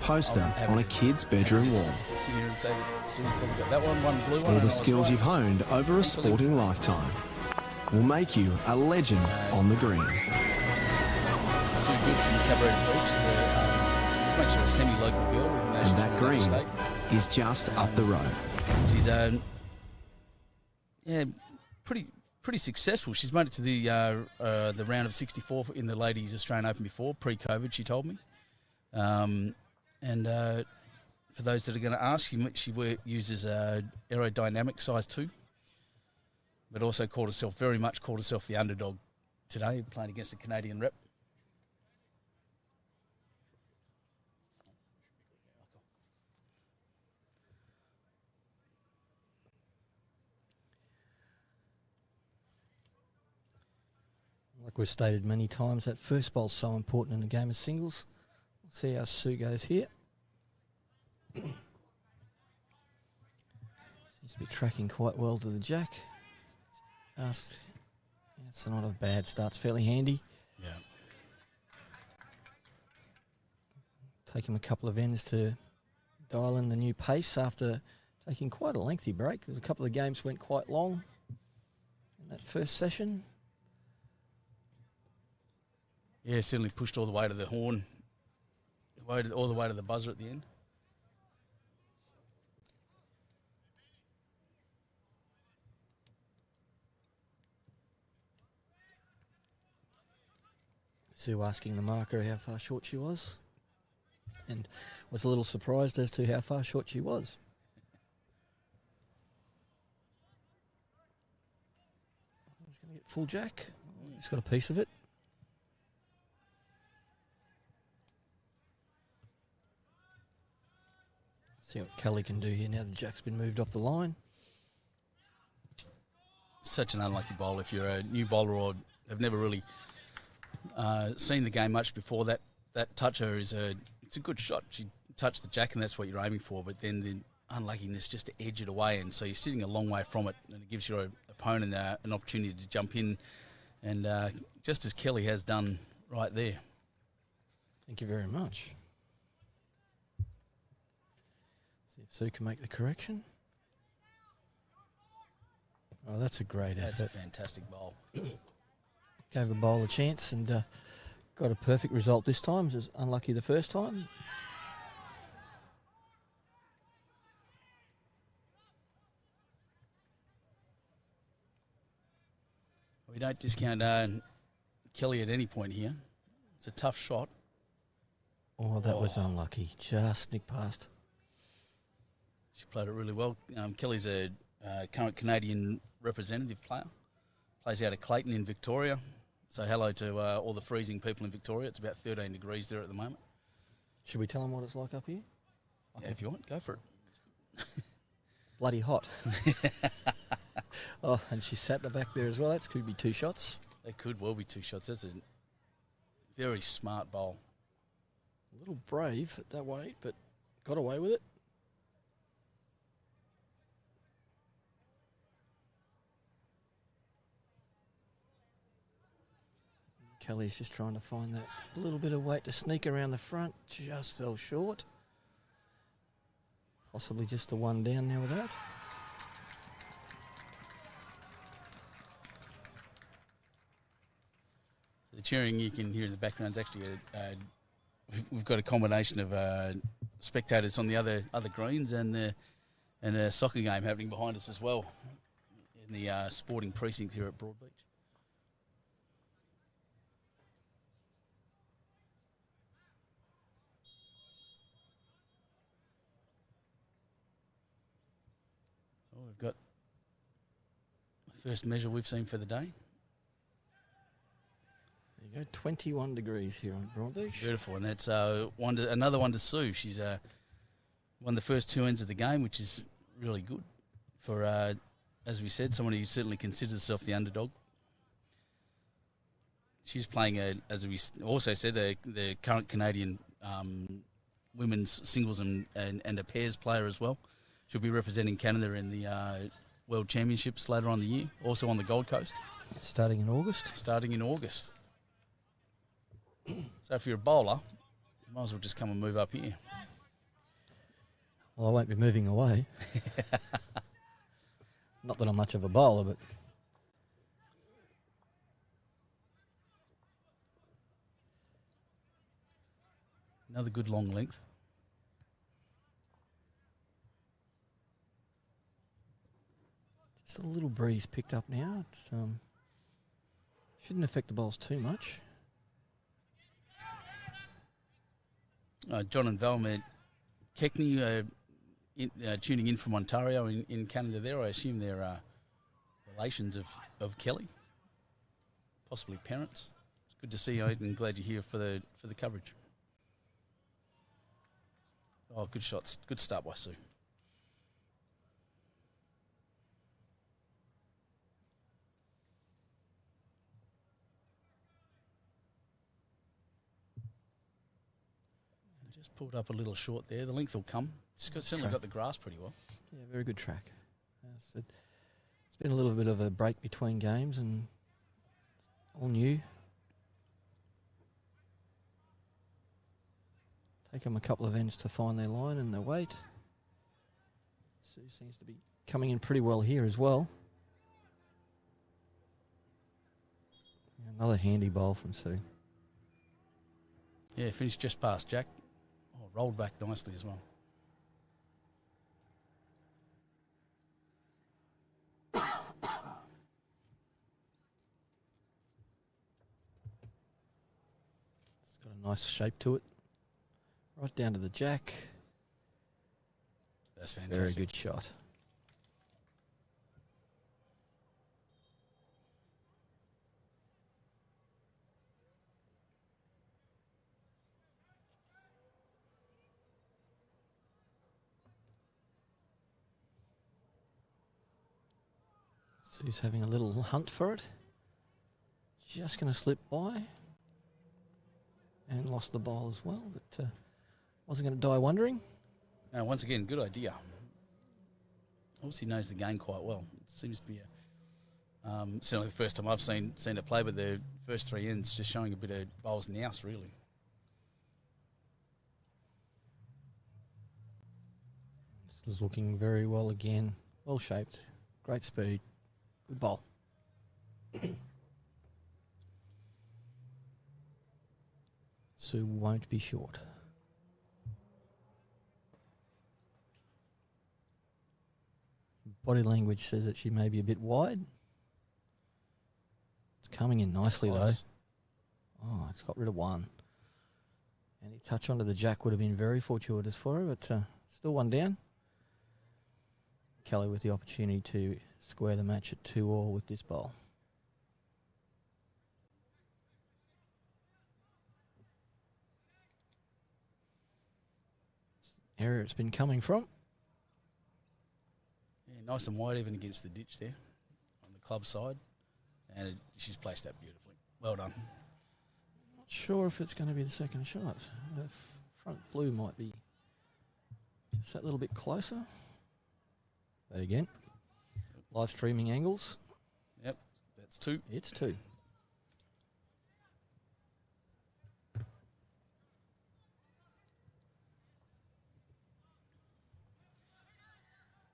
poster on a kid's bedroom wall. Sit here and say that Sue's probably got that one blue one. All the skills you've honed over a sporting lifetime will make you a legend on the green. Sue Goode from Cabaret Beach. Makes her a semi-local girl. And that green is just up the road. She's pretty successful. She's made it to the round of 64 in the Ladies Australian Open before, pre-COVID, she told me. For those that are going to ask, she uses aerodynamic size 2, but also called herself the underdog today, playing against a Canadian rep. Like we've stated many times, that first bowl's so important in a game of singles. We'll see how Sue goes here. Seems to be tracking quite well to the jack. It's not a bad start. It's fairly handy. Yeah. Take him a couple of ends to dial in the new pace after taking quite a lengthy break. There's a couple of games went quite long in that first session. Yeah, certainly pushed all the way to the horn, all the way to the buzzer at the end. Sue asking the marker how far short she was, and was a little surprised as to how far short she was. He's going to get full jack. He's got a piece of it. See what Kelly can do here now the jack's been moved off the line. Such an unlucky bowl if you're a new bowler or have never really seen the game much before. That toucher it's a good shot. She touched the jack and that's what you're aiming for, but then the unluckiness just to edge it away, and so you're sitting a long way from it, and it gives your opponent an opportunity to jump in, and just as Kelly has done right there. Thank you very much. See if Sue can make the correction. Oh, that's a great effort. That's a fantastic bowl. Gave a bowl a chance and got a perfect result this time. Just unlucky the first time. We don't discount Kelly at any point here. It's a tough shot. Oh, that was unlucky. Just nicked past. She played it really well. Kelly's a current Canadian representative player. Plays out of Clayton in Victoria. So hello to all the freezing people in Victoria. It's about 13 degrees there at the moment. Should we tell them what it's like up here? Yeah, if you want, go for it. Bloody hot. Oh, and she sat the back there as well. That could be 2 shots. That could well be 2 shots. That's a very smart bowl. A little brave at that weight, but got away with it. Kelly's just trying to find that little bit of weight to sneak around the front. Just fell short. Possibly just the one down now with that. So the cheering you can hear in the background is actually we've got a combination of spectators on the other greens and a soccer game happening behind us as well in the sporting precinct here at Broadbeach. We've got the first measure we've seen for the day. There you go, 21 degrees here on Broadbeach. Beautiful, and that's another one to Sue. She's won the first 2 ends of the game, which is really good for, as we said, someone who certainly considers herself the underdog. She's playing, as we also said, the current Canadian women's singles and a pairs player as well. She'll be representing Canada in the World Championships later on in the year, also on the Gold Coast. Starting in August? Starting in August. So if you're a bowler, you might as well just come and move up here. Well, I won't be moving away. Not that I'm much of a bowler, but Another good long length. just a little breeze picked up now. It's, shouldn't affect the bowls too much. John and Velma Keckney tuning in from Ontario in Canada there. I assume they're relations of Kelly, possibly parents. It's good to see you, and glad you're here for the coverage. Oh, good shots. Good start by Sue. Just pulled up a little short there. The length will come. Certainly got the grass pretty well. Yeah, very good track. It's been a little bit of a break between games and all new. Take them a couple of ends to find their line and their weight. Sue seems to be coming in pretty well here as well. Another handy bowl from Sue. Yeah, finished just past Jack. Oh, rolled back nicely as well. It's got a nice shape to it. Right down to the jack. That's fantastic. Very good shot. Sue's having a little hunt for it. Just going to slip by. And lost the ball as well, but wasn't going to die wondering. Once again, good idea. Obviously knows the game quite well. It seems to be certainly the first time I've seen it play, but the first three ends just showing a bit of bowls nous, really. This is looking very well again. Well shaped. Great speed. Good bowl. Sue won't be short. Body language says that she may be a bit wide. It's coming in nicely though. Oh, it's got rid of one. Any touch onto the jack would have been very fortuitous for her, but still one down. Kelly with the opportunity to square the match at 2-all with this bowl. Area it's been coming from. Yeah, nice and wide even against the ditch there on the club side. And she's placed that beautifully. Well done. Not sure if it's going to be the second shot. The front blue might be just that little bit closer. That again. Live streaming angles. Yep, that's two. It's two.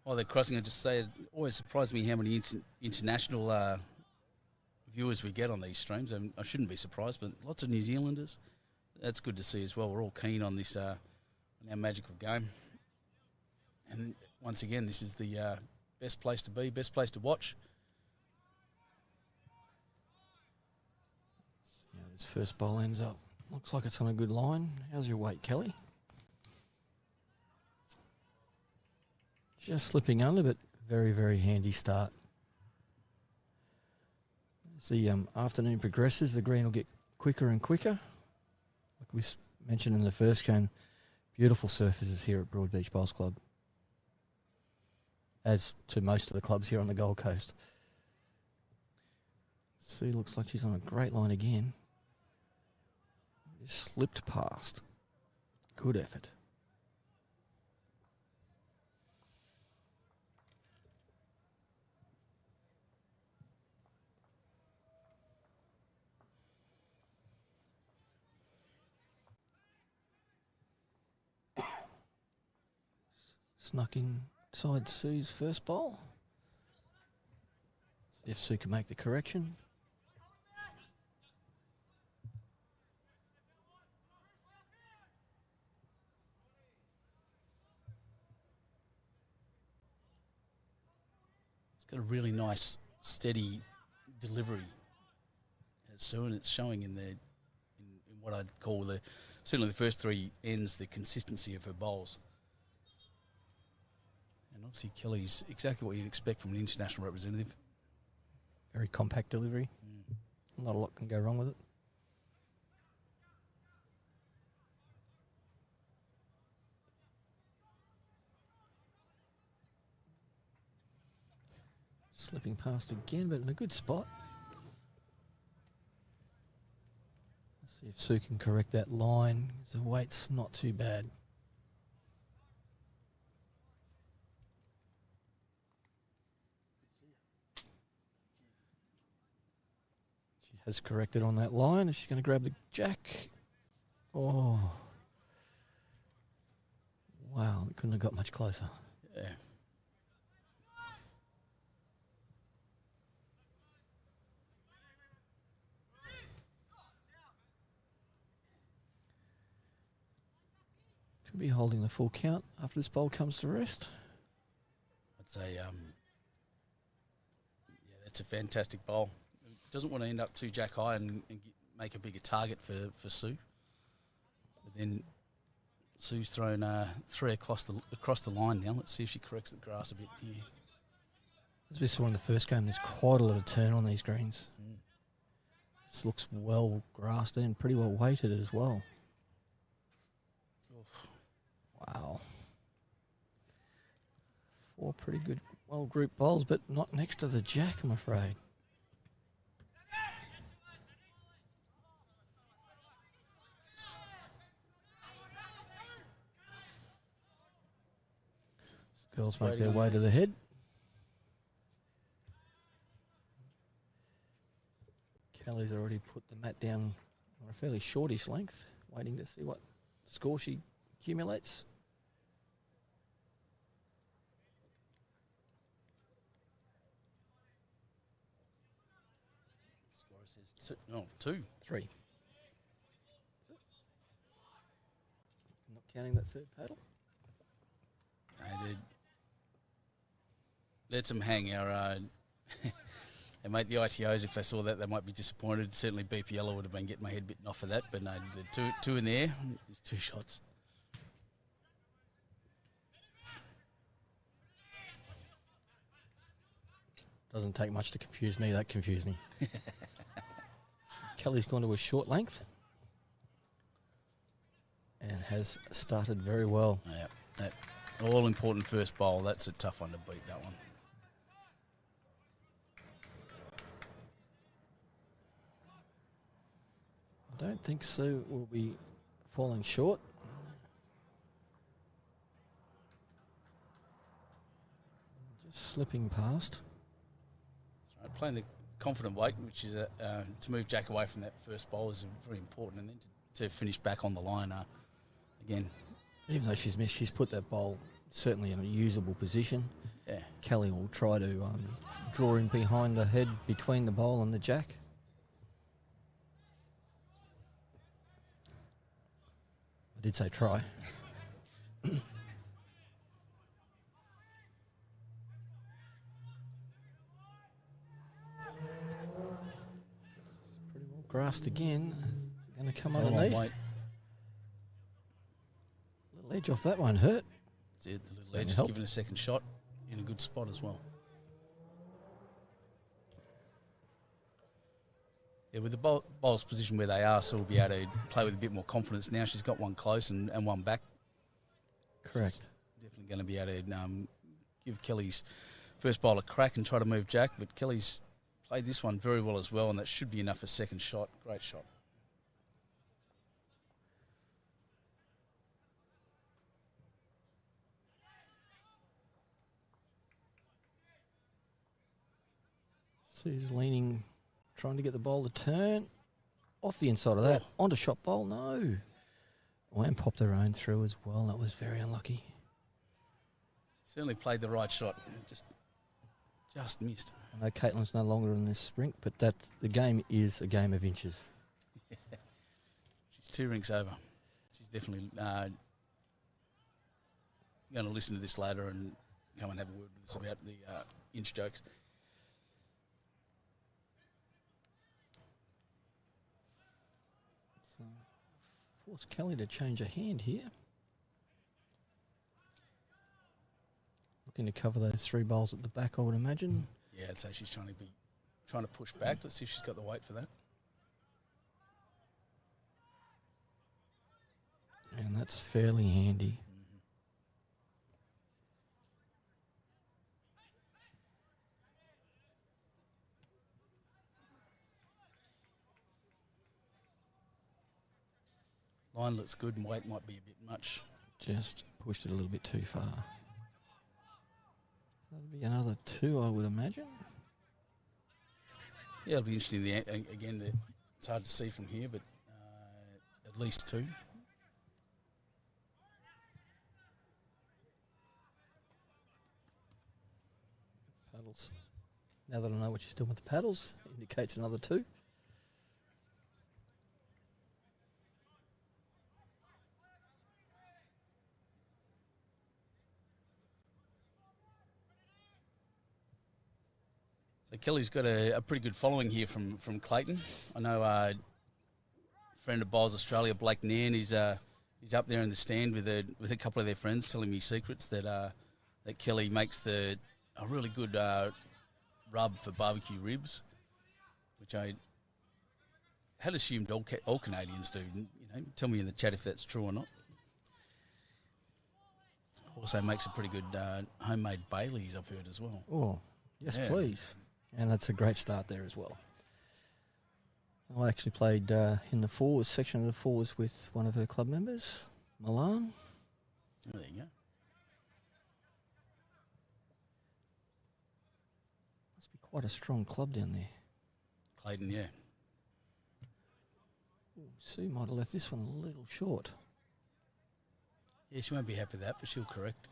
While they're crossing, I just say it always surprises me how many international viewers we get on these streams. I shouldn't be surprised, but lots of New Zealanders. That's good to see as well. We're all keen on this on our magical game. And once again, this is the best place to be, best place to watch. See how this first bowl ends up. Looks like it's on a good line. How's your weight, Kelly? Just slipping under, but very, very handy start. As the afternoon progresses, the green will get quicker and quicker. Like we mentioned in the first game, beautiful surfaces here at Broadbeach Bowls Club, as to most of the clubs here on the Gold Coast. Sue looks like she's on a great line again. Just slipped past. Good effort. Snuck inside Sue's first bowl. See if Sue can make the correction. It's got a really nice, steady delivery. Sue, and it's showing in what I'd call certainly the first three ends, the consistency of her bowls. And obviously Kelly's exactly what you'd expect from an international representative. Very compact delivery. Not a lot can go wrong with it. Slipping past again, but in a good spot. Let's see if Sue can correct that line. The weight's not too bad. She has corrected on that line. Is she going to grab the jack? Oh. Wow, it couldn't have got much closer. Yeah. Could be holding the full count after this bowl comes to rest. I'd say, yeah, that's a fantastic bowl. Doesn't want to end up too jack high and make a bigger target for Sue. But then Sue's thrown 3 across the line now. Let's see if she corrects the grass a bit here. As we saw in the first game, there's quite a lot of turn on these greens. This looks well grassed and pretty well weighted as well. Oof. Wow. 4 pretty good, well-grouped bowls, but not next to the jack, I'm afraid. Girls make their way to the head. Kelly's already put the mat down on a fairly shortish length, waiting to see what score she accumulates. Score says 2. 3. Not counting that third paddle. Let them hang our and mate, the ITOs, if they saw that, they might be disappointed. Certainly BPL would have been getting my head bitten off of that, but no, two in there, there's 2 shots. Doesn't take much to confuse me. That confused me. Kelly's gone to a short length and has started very well. Yeah, that all-important first bowl. That's a tough one to beat, that one. I don't think Sue will be falling short. Just slipping past. That's right. Playing the confident weight, which is to move Jack away from that first bowl, is very important, and then to finish back on the line again. Even though she's missed, she's put that bowl certainly in a usable position. Yeah. Kelly will try to draw in behind the head between the bowl and the jack. I did say try. Pretty well grassed again. Is it going to come underneath? Little edge off that one hurt. That's it, the little edge is giving a second shot in a good spot as well. Yeah, with the bowls positioned where they are, so we'll be able to play with a bit more confidence now. She's got one close and one back. Correct. She's definitely going to be able to give Kelly's first bowl a crack and try to move Jack, but Kelly's played this one very well as well, and that should be enough for second shot. Great shot. Sue's leaning, trying to get the bowl to turn. Off the inside of that. Onto shot bowl. No. Oh, and popped her own through as well. That was very unlucky. Certainly played the right shot. Just missed. I know Caitlin's no longer in this rink, but the game is a game of inches. She's 2 rinks over. She's definitely going to listen to this later and come and have a word with us about the inch jokes. So, force Kelly to change a hand here. Looking to cover those 3 bowls at the back, I would imagine. Yeah, I'd say she's trying to push back. Let's see if she's got the weight for that. And that's fairly handy. Line looks good and weight might be a bit much. Just pushed it a little bit too far. That'll be another 2, I would imagine. Yeah, it'll be interesting. Again, it's hard to see from here, but at least 2. Paddles. Now that I know what she's doing with the paddles, indicates another 2. So Kelly's got a pretty good following here from Clayton. I know a friend of Bowls Australia, Blake Nairn, he's up there in the stand with a couple of their friends, telling me secrets that Kelly makes a really good rub for barbecue ribs, which I had assumed all Canadians do. You know, tell me in the chat if that's true or not. Also makes a pretty good homemade Baileys, I've heard as well. Oh, yes, Yeah. please. And that's a great start there as well. I actually played in the fours, section of the fours with one of her club members, Milan. Oh, there you go. Must be quite a strong club down there. Clayton, yeah. Ooh, Sue might have left this one a little short. Yeah, she won't be happy with that, but she'll correct.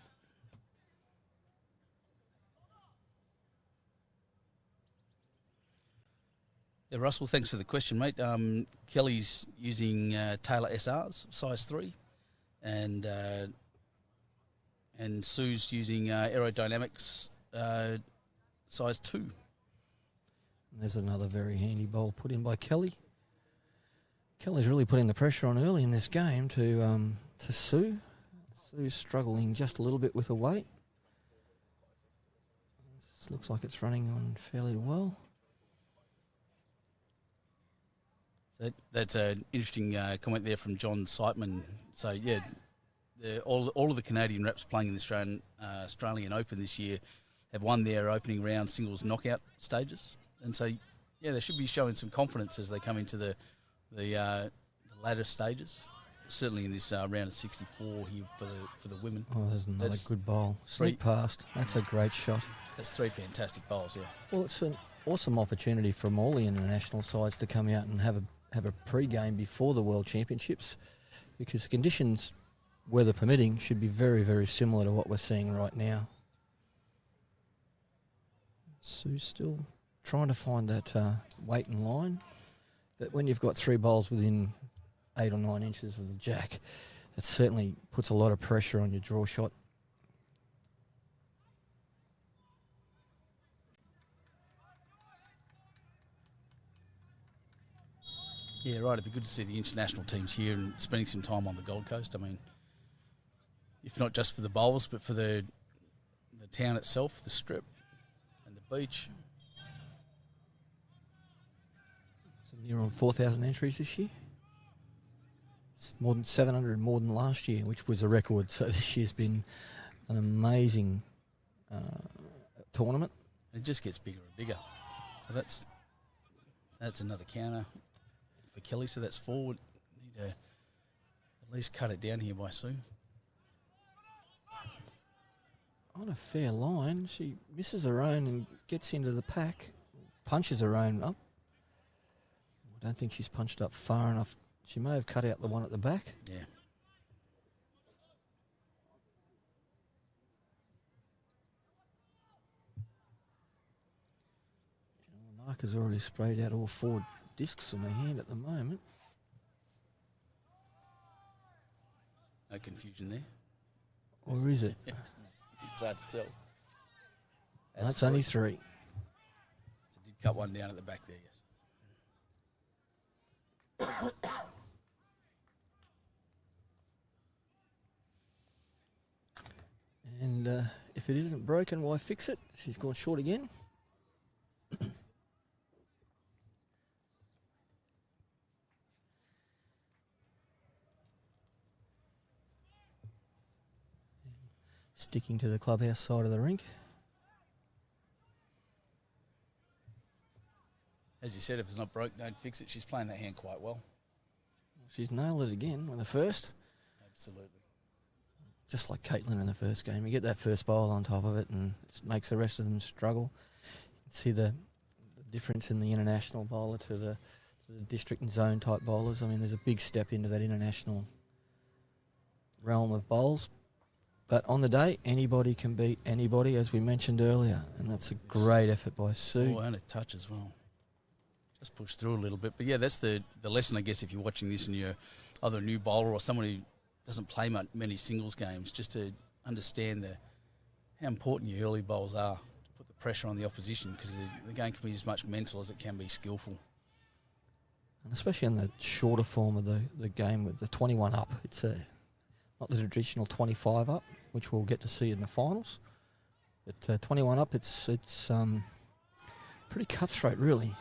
Yeah, Russell, thanks for the question, mate. Kelly's using Taylor SRs, size 3, and Sue's using Aerodynamics, size 2. And there's another very handy bowl put in by Kelly. Kelly's really putting the pressure on early in this game to Sue. Sue's struggling just a little bit with the weight. This looks like it's running on fairly well. That's an interesting comment there from John Seitman. So, yeah, all of the Canadian reps playing in the Australian Open this year have won their opening round singles knockout stages. And so, yeah, they should be showing some confidence as they come into the latter stages. Certainly in this round of 64 here for the women. Oh, there's another good bowl. Sneak past. That's a great shot. That's 3 fantastic bowls, yeah. Well, it's an awesome opportunity for all the international sides to come out and have a pre-game before the World Championships, because the conditions, weather permitting, should be very, very similar to what we're seeing right now. Sue's still trying to find that weight and line, but when you've got 3 bowls within 8 or 9 inches of the jack, it certainly puts a lot of pressure on your draw shot. Yeah, right. It'd be good to see the international teams here and spending some time on the Gold Coast. I mean, if not just for the bowls, but for the town itself, the strip and the beach. So near on 4,000 entries this year. It's more than 700 more than last year, which was a record. So this year's been an amazing tournament. It just gets bigger and bigger. Well, that's another counter for Kelly, so that's 4. Need to at least cut it down here by Sue. On a fair line, she misses her own and gets into the pack, punches her own up. I don't think she's punched up far enough. She may have cut out the one at the back. Yeah. has already sprayed out all 4 discs in my hand at the moment. No confusion there. Or is it? It's hard to tell. That's only 3. So did cut one down at the back there, yes. And if it isn't broken, why fix it? She's gone short again. Sticking to the clubhouse side of the rink. As you said, if it's not broke, don't fix it. She's playing that hand quite well. She's nailed it again with the first. Absolutely. Just like Caitlin in the first game. You get that first bowl on top of it and it makes the rest of them struggle. You can see the difference in the international bowler to the district and zone type bowlers. I mean, there's a big step into that international realm of bowls. But on the day, anybody can beat anybody, as we mentioned earlier. And that's a great effort by Sue. Oh, and a touch as well. Just push through a little bit. But, yeah, that's the lesson, I guess, if you're watching this and you're either a new bowler or someone who doesn't play many singles games, just to understand how important your early bowls are to put the pressure on the opposition, because the game can be as much mental as it can be skillful. And especially in the shorter form of the game with the 21 up. It's not the traditional 25 up, which we'll get to see in the finals. But 21 up, it's pretty cutthroat, really.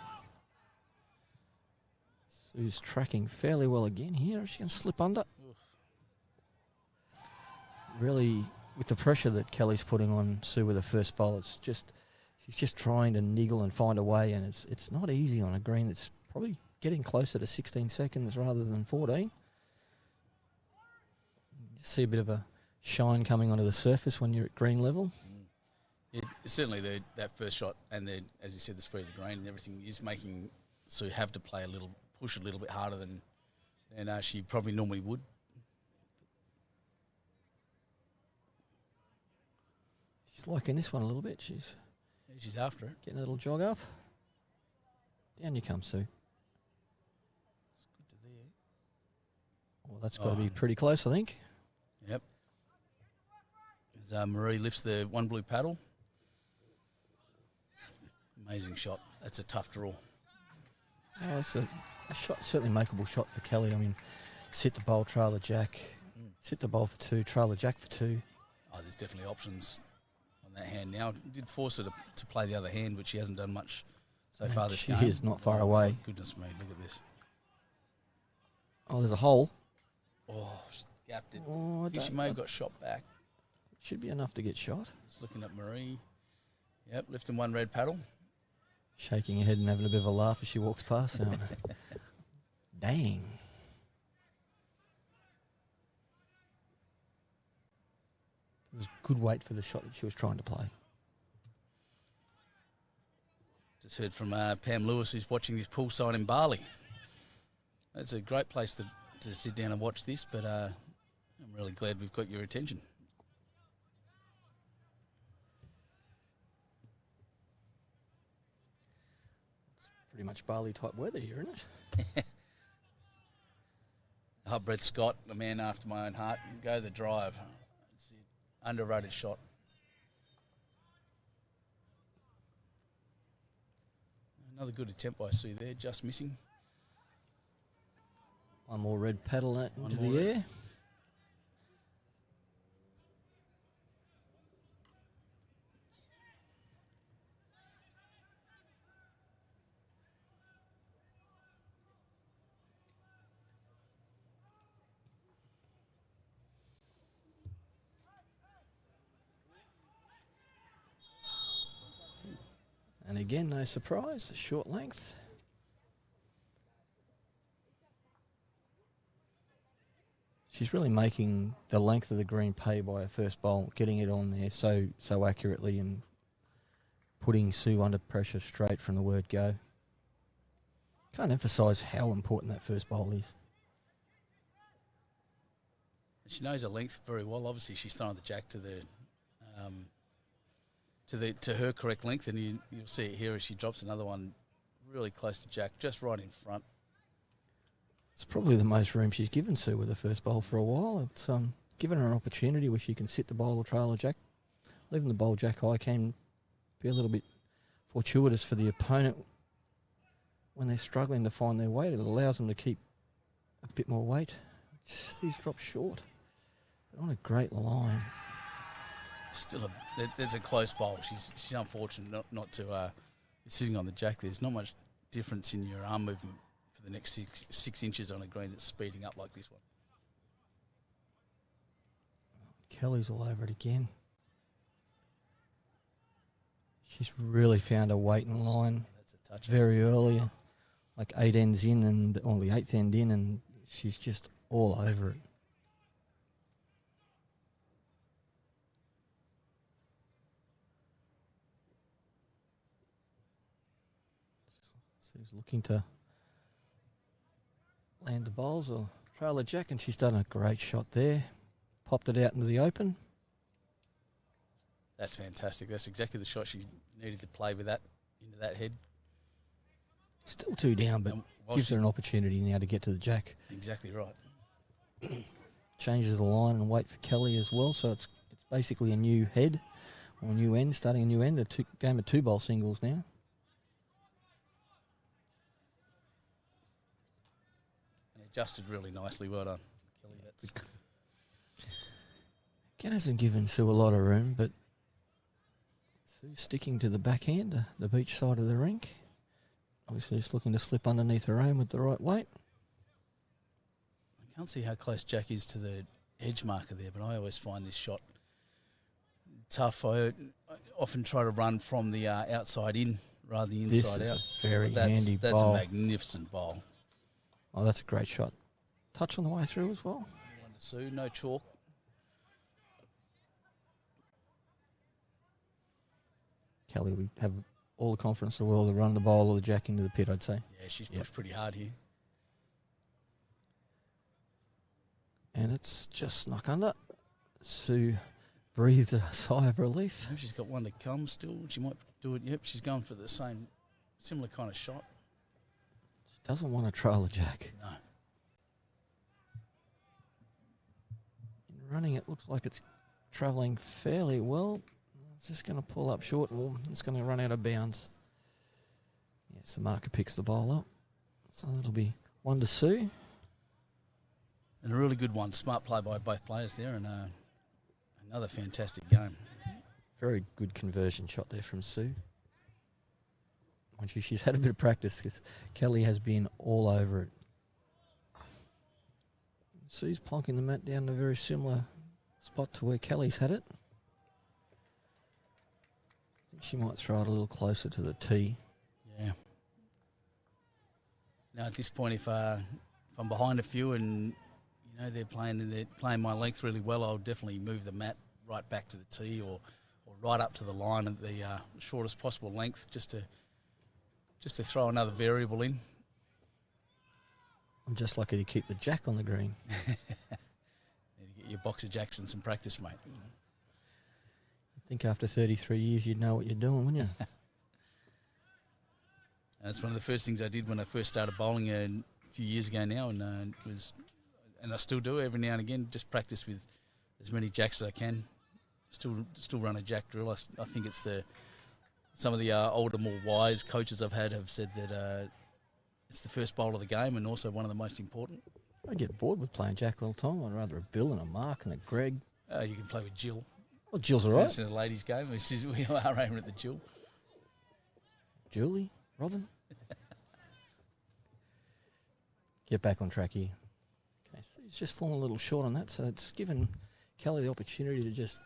Sue's tracking fairly well again here. Is she going to slip under? Oof. Really, with the pressure that Kelly's putting on Sue with the first bowl, she's just trying to niggle and find a way, and it's not easy on a green that's probably getting closer to 16 seconds rather than 14. You see a bit of a shine coming onto the surface when you're at green level. Certainly that first shot and as you said, the speed of the green and everything is making Sue have to push a little bit harder than she probably normally would. She's liking this one a little bit. She's after it. Getting a little jog up. Down you come, Sue. It's good to there. Well, that's got to be pretty close, I think. Yep. As Marie lifts the one blue paddle. Amazing shot. That's a tough draw. Oh, it's a shot, certainly makeable shot for Kelly. I mean, sit the bowl, trail the jack. Sit the bowl for 2, trail the jack for 2. Oh, there's definitely options on that hand now. Did force her to play the other hand, which she hasn't done much so far this game. She is not far away. Goodness me, look at this. Oh, there's a hole. Oh, she gapped it. Oh, I think she may have got shot back. Should be enough to get shot. Just looking at Marie. Yep, lifting one red paddle. Shaking her head and having a bit of a laugh as she walks past. Dang. It was good weight for the shot that she was trying to play. Just heard from Pam Lewis, who's watching this poolside in Bali. That's a great place to sit down and watch this, but I'm really glad we've got your attention. Pretty much Bali type weather here, isn't it? Brett Scott, a man after my own heart. Go the drive. It's an underrated shot. Another good attempt by Sue there, just missing. One more red paddle into the air. And again, no surprise, a short length. She's really making the length of the green pay by her first bowl, getting it on there so accurately and putting Sue under pressure straight from the word go. Can't emphasise how important that first bowl is. She knows her length very well. Obviously, she's throwing the jack to her correct length, and you'll see it here as she drops another one really close to Jack, just right in front. It's probably the most room she's given Sue with the first bowl for a while. It's given her an opportunity where she can sit the bowl or trail or Jack. Leaving the bowl Jack high can be a little bit fortuitous for the opponent when they're struggling to find their weight. It allows them to keep a bit more weight. She's dropped short. But on a great line. Still, there's a close bowl. She's unfortunate not to be sitting on the Jack. There's not much difference in your arm movement for the next 6 inches on a green that's speeding up like this one. Kelly's all over it again. She's really found her weight in line. That's a touch. Very early, like 8 ends in and only 8th end in, and she's just all over it. Sue's looking to land the bowls or trail the Jack, and she's done a great shot there. Popped it out into the open. That's fantastic. That's exactly the shot she needed to play with that, into that head. Still 2 down, but gives her an opportunity now to get to the Jack. Exactly right. Changes the line and weight for Kelly as well, so it's basically a new head or a new end, starting a new end, game of 2 bowl singles now. And adjusted really nicely. Well done, Kelly. That's Again, hasn't given Sue a lot of room, but Sue's sticking to the backhand, the beach side of the rink. Obviously just looking to slip underneath her own with the right weight. I can't see how close Jack is to the edge marker there, but I always find this shot tough. I often try to run from the outside in rather than inside out. This is a very handy that's bowl. That's a magnificent bowl. Oh, that's a great shot. Touch on the way through as well. One to Sue, no chalk. Kelly, we have all the confidence in the world to run the bowl or the Jack into the pit, I'd say. Yeah, she's pushed pretty hard here. And it's just snuck under. Sue breathed a sigh of relief. Maybe she's got one to come still. She might do it. Yep, she's going for the similar kind of shot. She doesn't want to trail the Jack. No. In running, it looks like it's travelling fairly well. It's just going to pull up short and it's going to run out of bounds. Yes, the marker picks the ball up. So it'll be 1 to Sue. And a really good one. Smart play by both players there, and another fantastic game. Very good conversion shot there from Sue. Mind you, she's had a bit of practice because Kelly has been all over it. Sue's plonking the mat down in a very similar spot to where Kelly's had it. I think she might throw it a little closer to the tee. Yeah. Now at this point, if I'm behind a few and they're playing my length really well, I'll definitely move the mat right back to the tee or right up to the line at the shortest possible length, just to throw another variable in. I'm just lucky to keep the Jack on the green. Need to get your box of Jacks and some practice, mate. I think after 33 years you'd know what you're doing, wouldn't you? That's one of the first things I did when I first started bowling a few years ago now, and I still do every now and again, just practice with as many Jacks as I can. Still run a Jack drill. I think it's some of the older, more wise coaches I've had have said that it's the first bowl of the game and also one of the most important. I get bored with playing Jack all the time. I'd rather a Bill and a Mark and a Greg. You can play with Jill. Well, Jill's all right. It's in a ladies' game. We are aiming at the Jill. Julie, Robin. Get back on track here. Okay, so he's just fallen a little short on that, so it's given Kelly the opportunity to just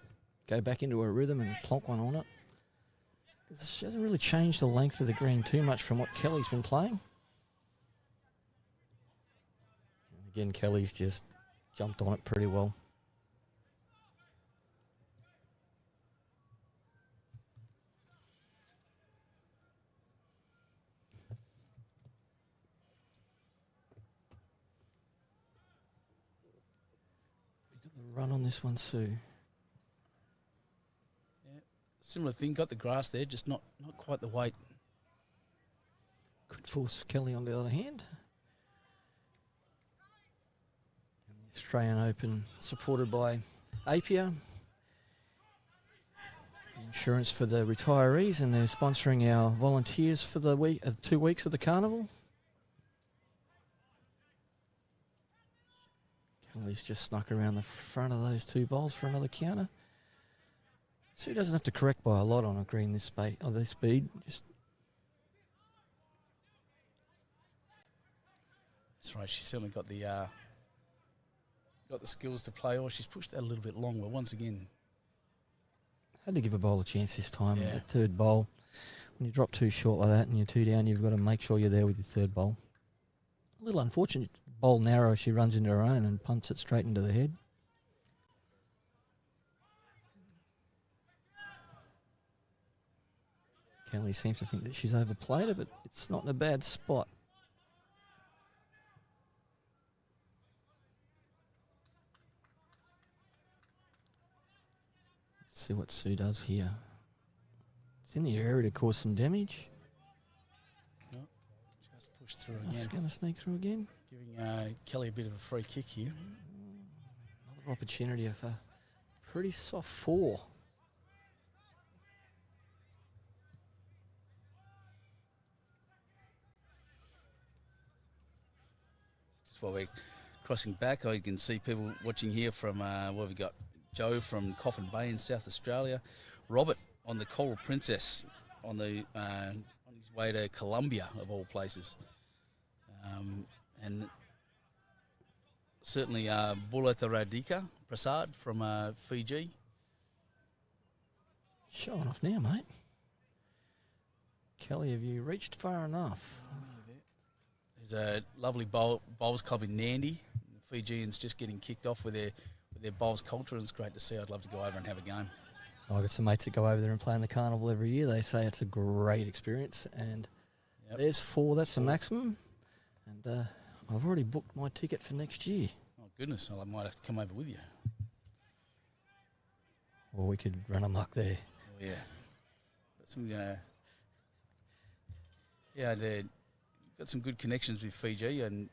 go back into her rhythm and plonk one on it. She hasn't really changed the length of the green too much from what Kelly's been playing. And again, Kelly's just jumped on it pretty well. We got the run on this one, Sue. Similar thing, got the grass there, just not quite the weight. force Kelly on the other hand. And the Australian Open supported by Apia. Insurance for the retirees, and they're sponsoring our volunteers for the week, 2 weeks of the carnival. Kelly's just snuck around the front of those 2 bowls for another counter. Sue doesn't have to correct by a lot on a green this speed. Just that's right. She's certainly got the skills to play. Or she's pushed that a little bit long. But once again, had to give a bowl a chance this time. Yeah. That third bowl, when you drop 2 short like that and you're 2 down, you've got to make sure you're there with your third bowl. A little unfortunate. Bowl narrow, she runs into her own and pumps it straight into the head. Kelly seems to think that she's overplayed it, but it's not in a bad spot. Let's see what Sue does here. It's in the area to cause some damage. Nope. Just pushed through It's again. going to sneak through again. Giving Kelly a bit of a free kick here. Another opportunity of a pretty soft 4. Just while we're crossing back, I can see people watching here from, what have we got? Joe from Coffin Bay in South Australia. Robert on the Coral Princess on his way to Colombia, of all places. And certainly Bulata Radhika Prasad from Fiji. Showing off now, mate. Kelly, have you reached far enough? There's a lovely bowls club in Nandi. The Fijians just getting kicked off with their bowls culture, and it's great to see. I'd love to go over and have a game. I've got some mates that go over there and play in the carnival every year. They say it's a great experience, and there's 4. That's the maximum. And I've already booked my ticket for next year. Oh, goodness. I might have to come over with you. Or we could run amok there. Oh, yeah. Got some, they've got some good connections with Fiji and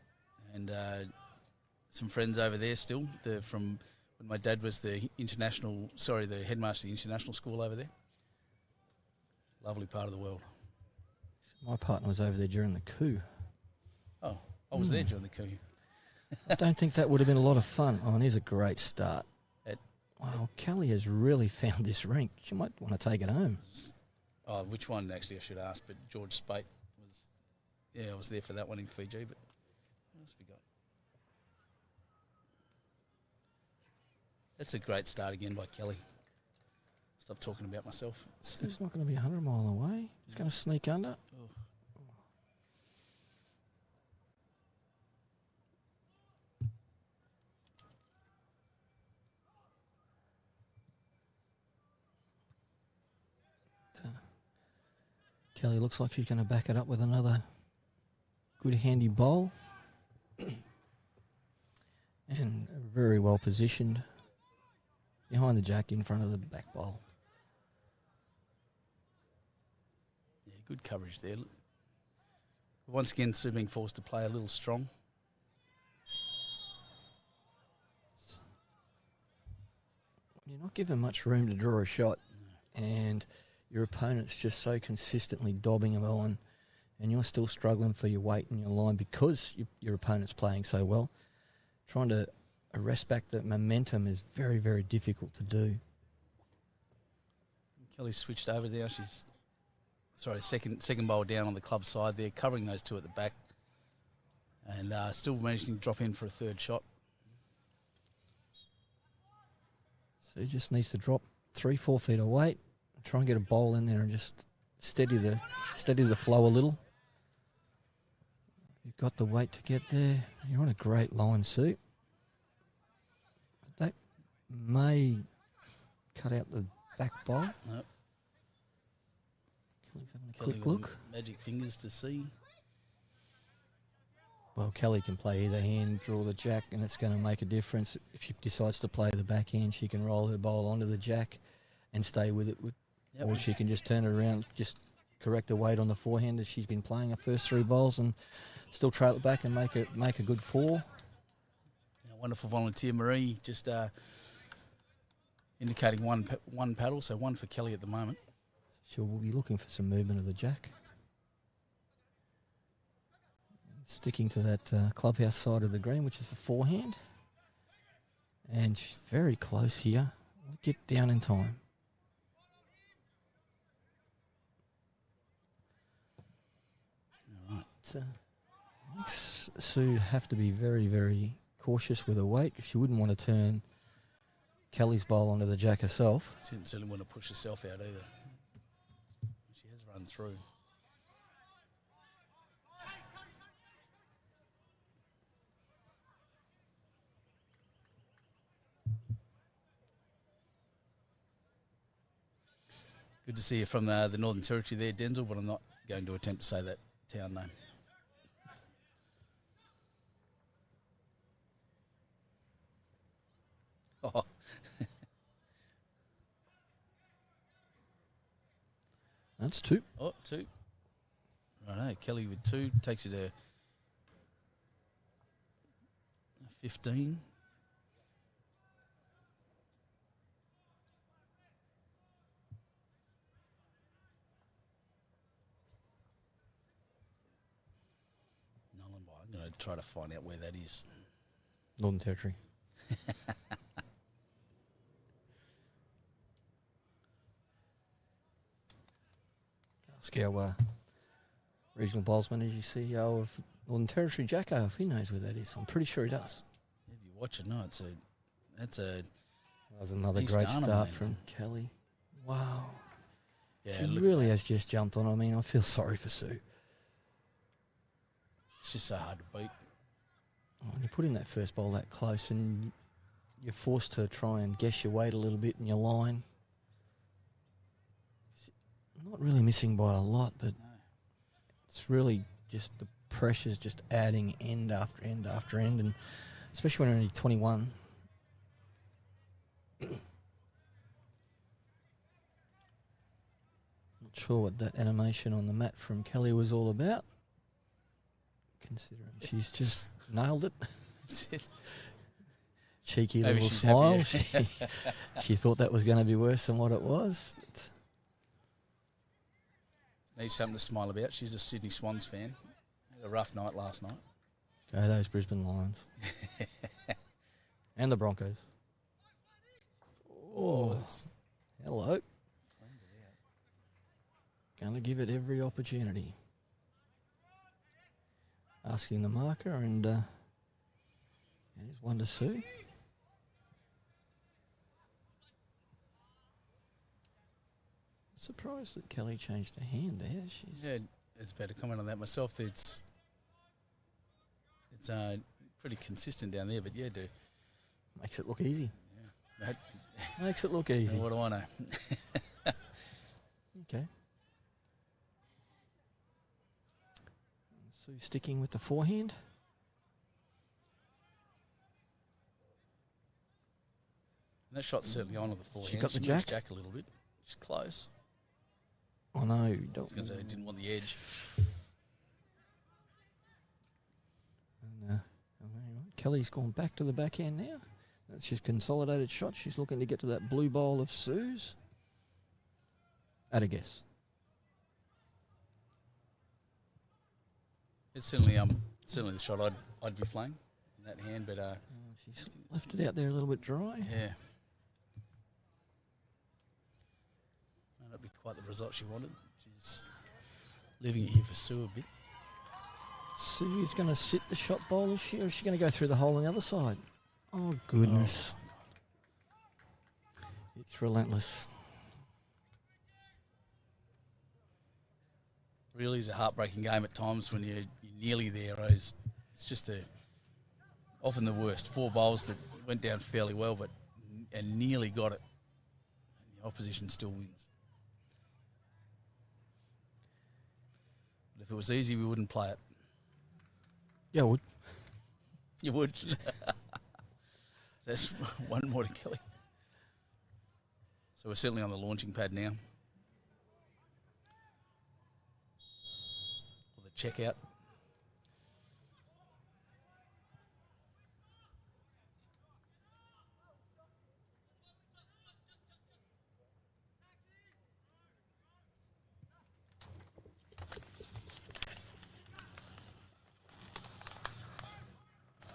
some friends over there still. They're from when my dad was the headmaster of the international school over there. Lovely part of the world. My partner was over there during the coup. Oh, I was there during the coup. I don't think that would have been a lot of fun. Oh, and here's a great start. Wow, Kelly has really found this rink. She might want to take it home. Oh, which one actually I should ask, but George Spate was, I was there for that one in Fiji, but what else we got? That's a great start again by Kelly. Stop talking about myself. Sue's not going to be 100 mile away. He's going to sneak under. Oh. Kelly looks like she's going to back it up with another good handy bowl. And very well positioned behind the jack in front of the back bowl. Yeah, good coverage there. Once again, Sue being forced to play a little strong. You're not given much room to draw a shot, and your opponent's just so consistently dobbing them on, and you're still struggling for your weight and your line because your opponent's playing so well. Trying to arrest back the momentum is very, very difficult to do. Kelly's switched over there. She's second bowl down on the club side there, covering those 2 at the back, and still managing to drop in for a third shot. So he just needs to drop 3-4 feet of weight, try and get a bowl in there and just steady the flow a little. You've got the weight to get there. You're on a great line, Sue. But that may cut out the back bowl. Nope. Kelly's having a Kelly quick with look. Magic fingers to see. Well, Kelly can play either hand, draw the jack, and it's going to make a difference. If she decides to play the backhand, she can roll her bowl onto the jack and stay with it. Or she can just turn it around, just correct her weight on the forehand as she's been playing her first 3 bowls and still trail it back and make a good 4. Wonderful volunteer, Marie, just indicating one paddle, so 1 for Kelly at the moment. She'll be looking for some movement of the jack. Sticking to that clubhouse side of the green, which is the forehand. And she's very close here. We'll get down in time. All right. Makes Sue have to be very, very cautious with her weight. She wouldn't want to turn Kelly's bowl onto the jack herself. She didn't certainly want to push herself out either. She has run through. Good to see you from the Northern Territory there, Denzel, but I'm not going to attempt to say that town name. Oh. That's 2. Oh, 2. Righto, Kelly with 2 takes it to 15. I'm going to try to find out where that is. Northern Territory. Ask our regional bowlsman, as you CEO of Northern Territory, Jacko, if he knows where that is. I'm pretty sure he does. If you watch it, no, that was another East great Arnhem, start mate. from Kelly. Wow. Yeah, She look, really has just jumped on. I mean, I feel sorry for Sue. it's just so hard to beat. When you put in that first bowl that close and you're forced to try and guess your weight a little bit in your line. Not really missing by a lot, but it's really just the pressure's just adding end after end after end, and especially when you're only 21. Not sure what that animation on the mat from Kelly was all about, considering she's just nailed it. That's it. Cheeky Maybe little she's smile. happy. She thought that was going to be worse than what it was. But Needs something to smile about. She's a Sydney Swans fan. Had a rough night last night. go those Brisbane Lions. And the Broncos. Oh, hello. Going to give it every opportunity. Asking the marker, and here's one to Sue. Surprised that Kelly changed her hand there. She's Yeah, it's about to comment on that myself. It's pretty consistent down there, but yeah, do. makes it look easy. Mate, Makes it look easy. what do I know? Okay. Sue sticking with the forehand. And that shot's certainly on the forehand. She got the moves jack. a little bit. She's close. Oh no, I don't. was going to say, didn't want the edge. And, Kelly's gone back to the backhand now. That's just consolidated shot. She's looking to get to that blue bowl of Sue's. At a guess. It's certainly the shot I'd be playing in that hand, but She's left it out there a little bit dry. yeah, might not be quite the result she wanted. She's leaving it here for Sue a bit. Sue's going to sit the shot bowl, is she? Or is she going to go through the hole on the other side? Oh, goodness. It's relentless. Really is a heartbreaking game at times when you're nearly there. It's just often the worst. 4 bowls that went down fairly well, and nearly got it. And the opposition still wins. But if it was easy, we wouldn't play it. Yeah, I would. You would. That's one more to Kelly. So we're certainly on the launching pad now. the check out.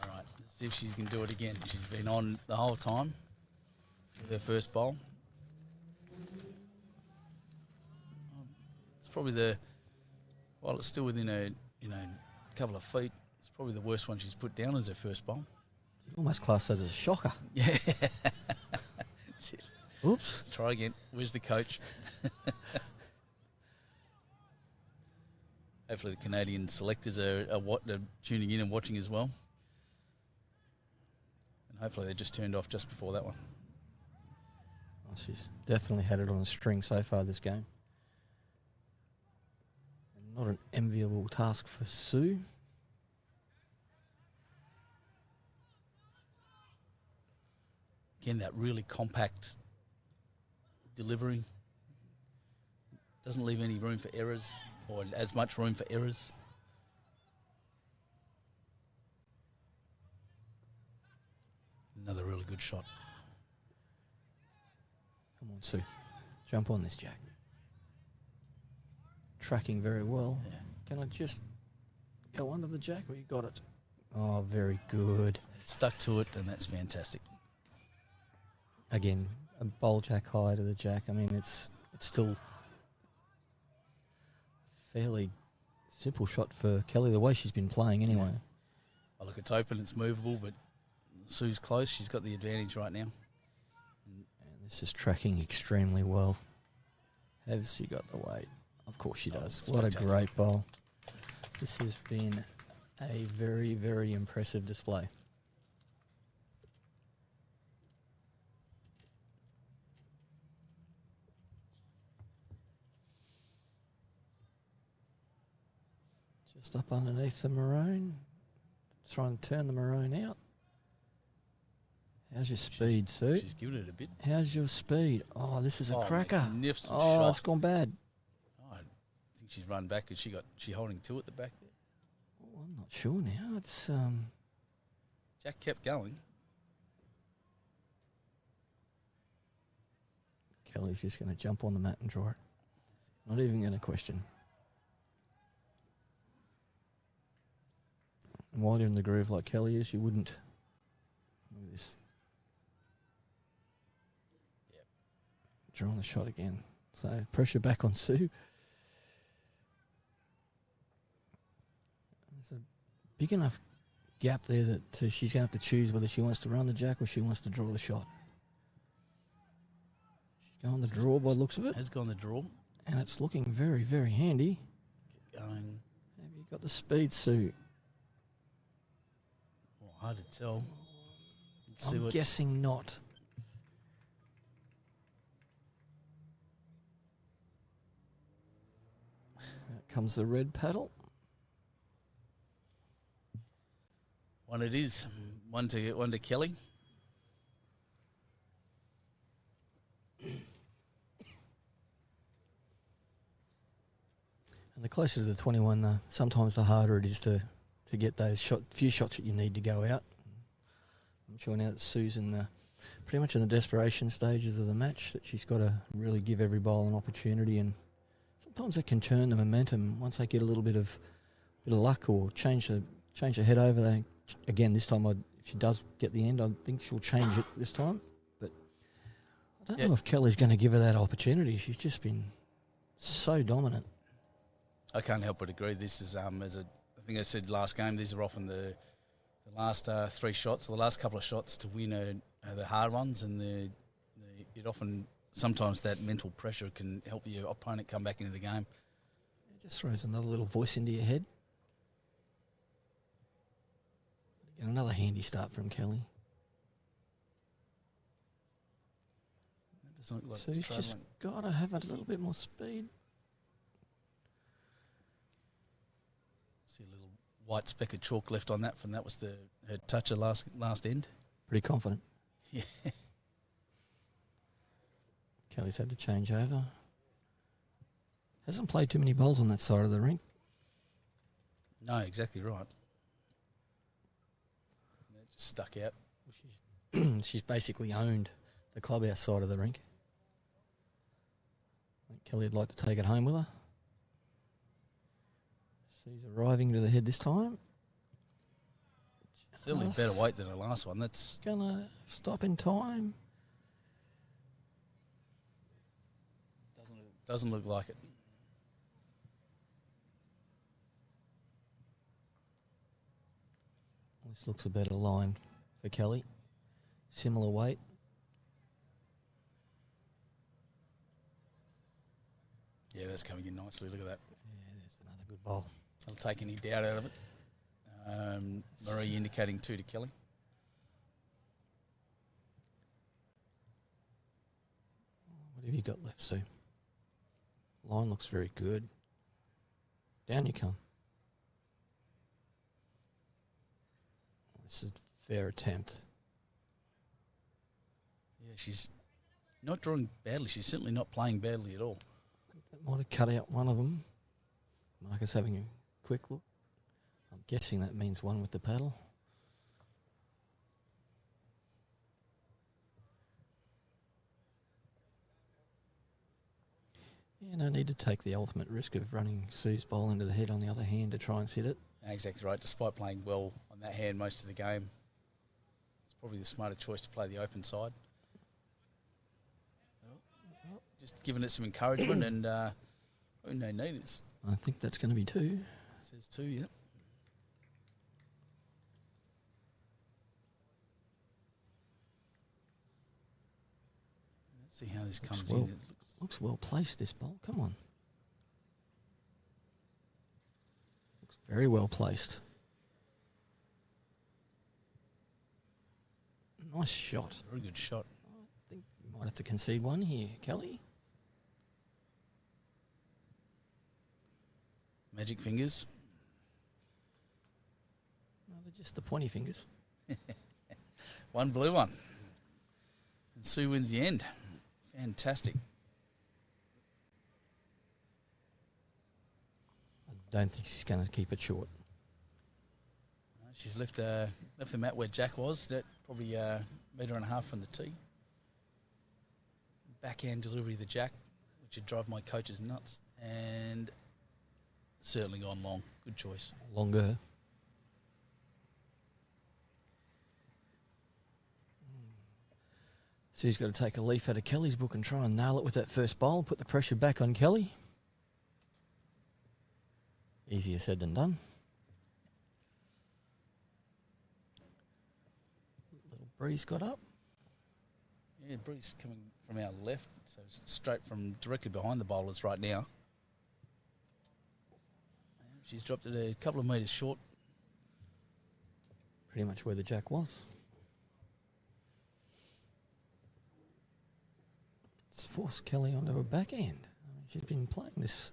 All right, let's see if she can do it again. She's been on the whole time with her first bowl. It's probably while it's still within a couple of feet, it's probably the worst one she's put down as her first bowl. Almost classed as a shocker. Yeah. That's it. Oops. Try again. Where's the coach? Hopefully the Canadian selectors are tuning in and watching as well. And hopefully they just turned off just before that one. Well, she's definitely had it on a string so far this game. And not an enviable task for Sue. Again, that really compact delivery. Doesn't leave any room for errors, or as much room for errors. Another really good shot. Come on, Sue. Jump on this, Jack. Tracking very well. Yeah. Can I just go under the Jack, or you got it? Oh, very good. Stuck to it, and that's fantastic. Again, a bowl Jack high to the Jack. I mean, it's still fairly simple shot for Kelly, the way she's been playing anyway. Yeah. Oh, look, it's open, it's movable, but Sue's close. She's got the advantage right now. And this is tracking extremely well. Has she got the weight? Of course she does. What a great bowl. This has been a very, very impressive display. Just up underneath the maroon. Try and turn the maroon out. How's your speed, Sue? She's given it a bit. How's your speed? Oh, this is a cracker. Magnificent oh, shot. it's gone bad. Oh, I think she's run back because she holding two at the back there. Oh, I'm not sure now. It's Jack kept going. Kelly's just going to jump on the mat and draw it. Not even going to question. And while you're in the groove like Kelly is, you wouldn't. Look at this. Yep. Drawing the shot again. So pressure back on Sue. There's a big enough gap there that she's going to have to choose whether she wants to run the Jack or she wants to draw the shot. She's going the draw by the looks of it. Has gone the draw. And it's looking very, very handy. Keep going. Have you got the speed, Sue? Oh, hard to tell. Let's see I'm guessing not. Out comes the red paddle. One it is. One to Kelly. And the closer to the 21, sometimes the harder it is to get those few shots that you need to go out. I'm sure now that Sue's pretty much in the desperation stages of the match, that she's got to really give every bowl an opportunity, and sometimes it can turn the momentum once they get a little bit of luck or change the head over. Again, this time, if she does get the end, I think she'll change it this time. But I don't know if Kelly's going to give her that opportunity. She's just been so dominant. I can't help but agree. This is, I think I said last game, these are often the last three shots, or the last couple of shots to win are the hard ones, and it often, sometimes that mental pressure can help your opponent come back into the game. It just throws another little voice into your head. And another handy start from Kelly. It doesn't look like So it's he's just travelling. got to have a little bit more speed. See a little white speck of chalk left on that that was her toucher last end. Pretty confident. Yeah. Kelly's had to change over. Hasn't played too many bowls on that side of the rink. No, exactly right. And it just stuck out. She's basically owned the clubhouse side of the rink. I think Kelly would like to take it home with her. She's arriving to the head this time. Certainly a better weight than the last one. That's gonna stop in time. Doesn't look like it. This looks a better line for Kelly. Similar weight. Yeah, that's coming in nicely. Look at that. Yeah, there's another good bowl. That'll take any doubt out of it. Marie indicating 2 to Kelly. What have you got left, Sue? Line looks very good. Down you come. This is a fair attempt. Yeah, she's not drawing badly. She's certainly not playing badly at all. I think that might have cut out one of them. Marcus having a quick look. I'm guessing that means one with the paddle. Yeah, no need to take the ultimate risk of running Sue's bowl into the head on the other hand to try and sit it. Exactly right. Despite playing well on that hand most of the game, it's probably the smarter choice to play the open side. Just giving it some encouragement and no need. It's I think that's going to be 2. says 2, yeah. Let's see how this comes well. in. It Looks well placed, this bowl. Come on. Looks very well placed. Nice shot. very good shot. I think you might have to concede one here, Kelly. Magic fingers. No, they're just the pointy fingers. One blue one. And Sue wins the end. Fantastic. I don't think she's going to keep it short. She's left the mat where Jack was. That probably a metre and a half from the tee. Backhand delivery of the Jack, which would drive my coaches nuts. And certainly gone long. Good choice. Longer. So he's got to take a leaf out of Kelly's book and try and nail it with that first bowl. Put the pressure back on Kelly. Easier said than done. Little breeze got up. Yeah, breeze coming from our left, so it's straight from directly behind the bowlers right now. She's dropped it a couple of metres short. Pretty much where the Jack was. It's forced Kelly onto her backhand. I mean, she's been playing this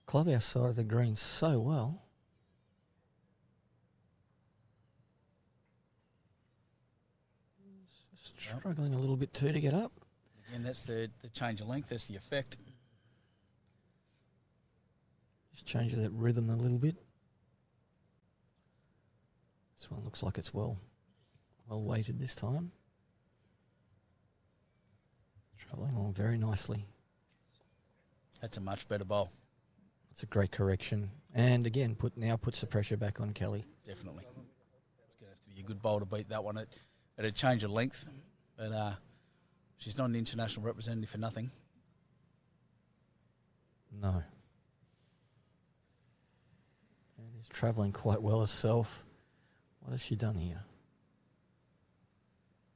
clubhouse side of the green so well. Struggling a little bit too to get up. Again, that's the change of length. That's the effect. Just changes that rhythm a little bit. This one looks like it's well weighted this time. Travelling along very nicely. That's a much better bowl. That's a great correction. And again, puts the pressure back on Kelly. Definitely. It's going to have to be a good bowl to beat that one at a change of length. But she's not an international representative for nothing. No. And he's travelling quite well herself. What has she done here?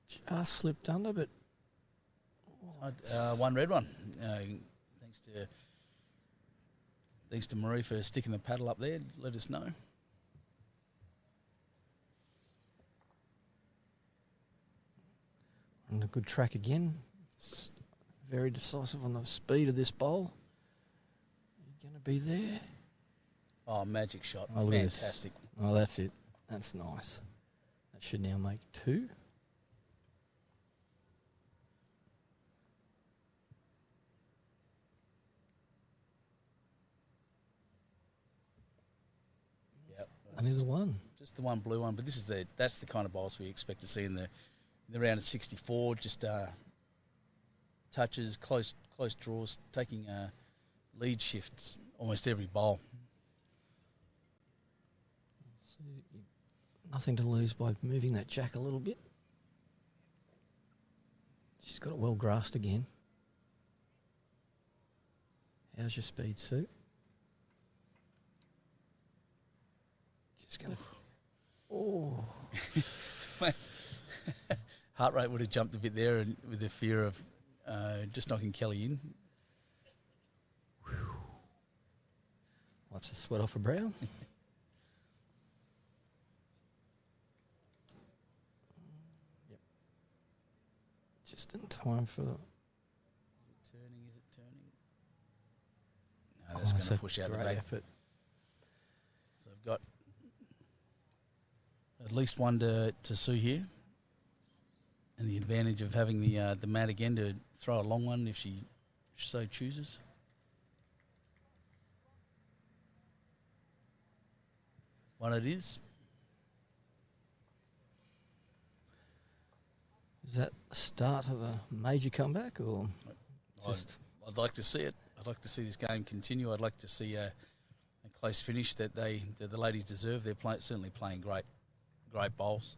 Just slipped under, but... One red one. Thanks to Marie for sticking the paddle up there. Let us know. On a good track again. It's very decisive on the speed of this bowl. Are you going to be there? Oh, magic shot. Oh, fantastic. Oh, that's it. That's nice. That should now make 2. Only the one. Just the one blue one. But that's the kind of bowls we expect to see in the round of 64. Just touches, close draws, taking lead shifts almost every bowl. So nothing to lose by moving that jack a little bit. She's got it well grasped again. How's your speed, Sue? Just going to... Oh. Heart rate would have jumped a bit there, and with the fear of just knocking Kelly in. Wipes the sweat off her brow. Yep. Just in time for... Is it turning? No, that's going to push out the back. Effort. So I've got at least one to Sue here. And the advantage of having the mat again to throw a long one if she so chooses. One it is. Is that the start of a major comeback, or just... I'd like to see it. I'd like to see this game continue. I'd like to see a close finish that the ladies deserve. They're certainly playing great bowls.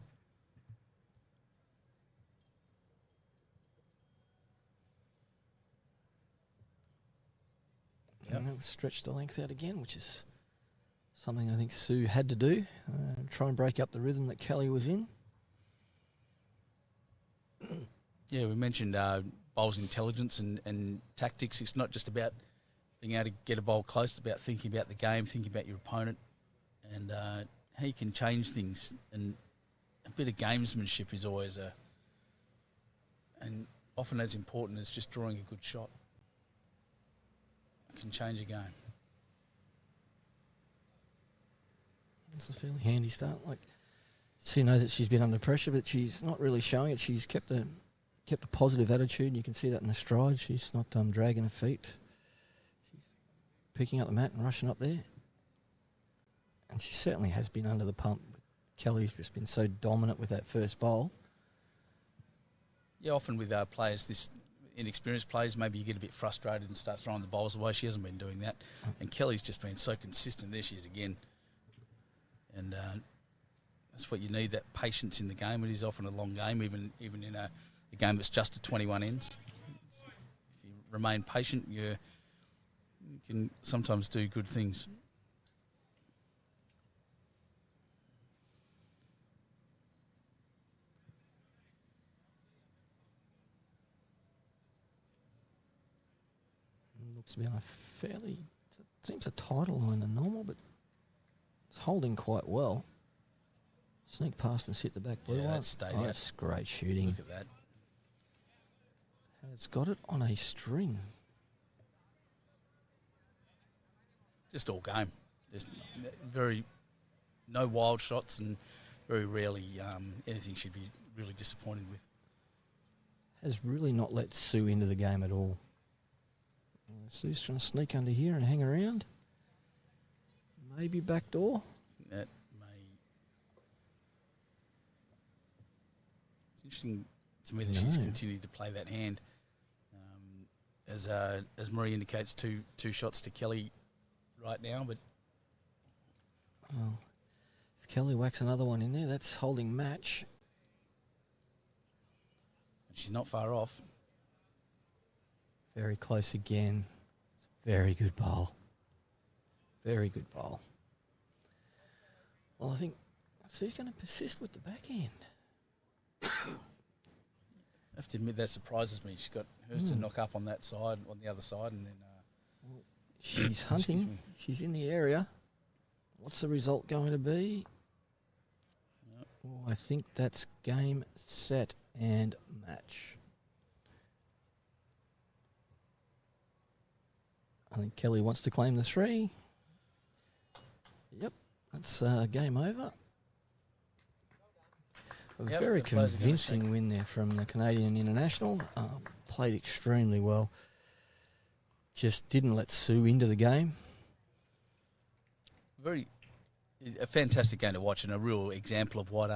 Yep. Stretch the length out again, which is something I think Sue had to do. Try and break up the rhythm that Kelly was in. Yeah, we mentioned bowls intelligence and tactics. It's not just about being able to get a bowl close. It's about thinking about the game, thinking about your opponent, and how you can change things. And a bit of gamesmanship is always and often as important as just drawing a good shot. It can change a game. It's a fairly handy start. Like, Sue knows that she's been under pressure, but she's not really showing it. She's kept a positive attitude. You can see that in the stride. She's not dragging her feet. She's picking up the mat and rushing up there. And she certainly has been under the pump. Kelly's just been so dominant with that first bowl. Yeah, often with players, this inexperienced players, maybe you get a bit frustrated and start throwing the bowls away. She hasn't been doing that. And Kelly's just been so consistent. There she is again. And that's what you need, that patience in the game. It is often a long game, even in a game that's just at 21 ends. If you remain patient, you can sometimes do good things. Looks to be on a fairly... seems a tighter line than normal, but it's holding quite well. Sneak past and hit the back blue line. That's great shooting. Look at that. And it's got it on a string. Just all game. There's no wild shots, and very rarely anything she'd be really disappointed with. Has really not let Sue into the game at all. Sue's trying to sneak under here and hang around. Maybe back door. That may... It's interesting to me that she's continued to play that hand. As Marie indicates, two shots to Kelly right now, but... Well, if Kelly whacks another one in there, that's holding match. She's not far off. Very close again. It's a very good bowl. Very good bowl. Well, I think Sue's going to persist with the backhand. I have to admit, that surprises me. She's got hers to knock up on that side, on the other side, and then... Well, she's hunting. She's in the area. What's the result going to be? Yep. Well, I think that's game, set, and match. I think Kelly wants to claim the 3. Yep, that's game over. A very convincing win there from the Canadian international. Played extremely well. Just didn't let Sue into the game. Very a fantastic game to watch and a real example of what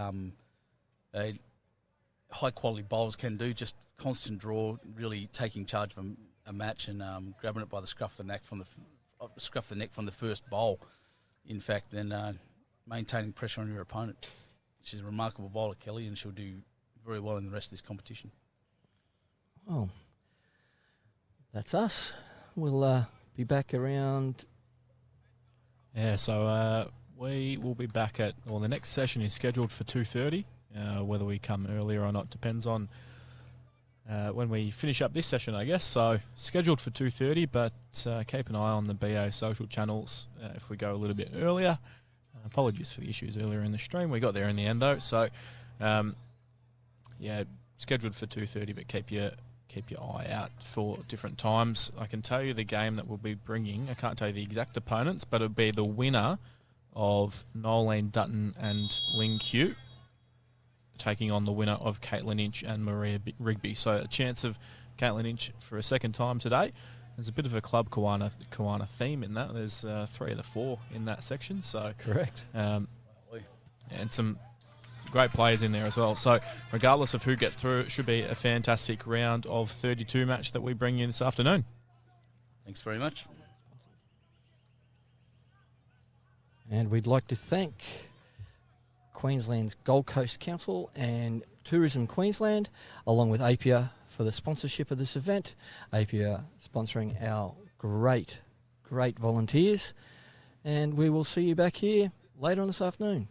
high quality bowlers can do. Just constant draw, really taking charge of a match and grabbing it by the scruff of the neck from the first bowl. In fact, and maintaining pressure on your opponent. She's a remarkable bowler, Kelly, and she'll do very well in the rest of this competition. Well, that's us. We'll be back around. Yeah, so we will be back the next session is scheduled for 2:30. Whether we come earlier or not depends on when we finish up this session, I guess. So scheduled for 2:30, but keep an eye on the BA social channels if we go a little bit earlier. Apologies for the issues earlier in the stream. We got there in the end though. So yeah, scheduled for 2:30, but keep your eye out for different times. I can tell you the game that we'll be bringing. I can't tell you the exact opponents, but it'll be the winner of Nolene Dutton and Ling Q taking on the winner of Caitlin Inch and Maria Rigby. So a chance of Caitlin Inch for a second time today. There's a bit of a Club Kiwana theme in that. There's 3 of the 4 in that section. So correct. And some great players in there as well. So regardless of who gets through, it should be a fantastic round of 32 match that we bring you this afternoon. Thanks very much. And we'd like to thank Queensland's Gold Coast Council and Tourism Queensland, along with Apia, for the sponsorship of this event. Apia sponsoring our great volunteers. And we will see you back here later on this afternoon.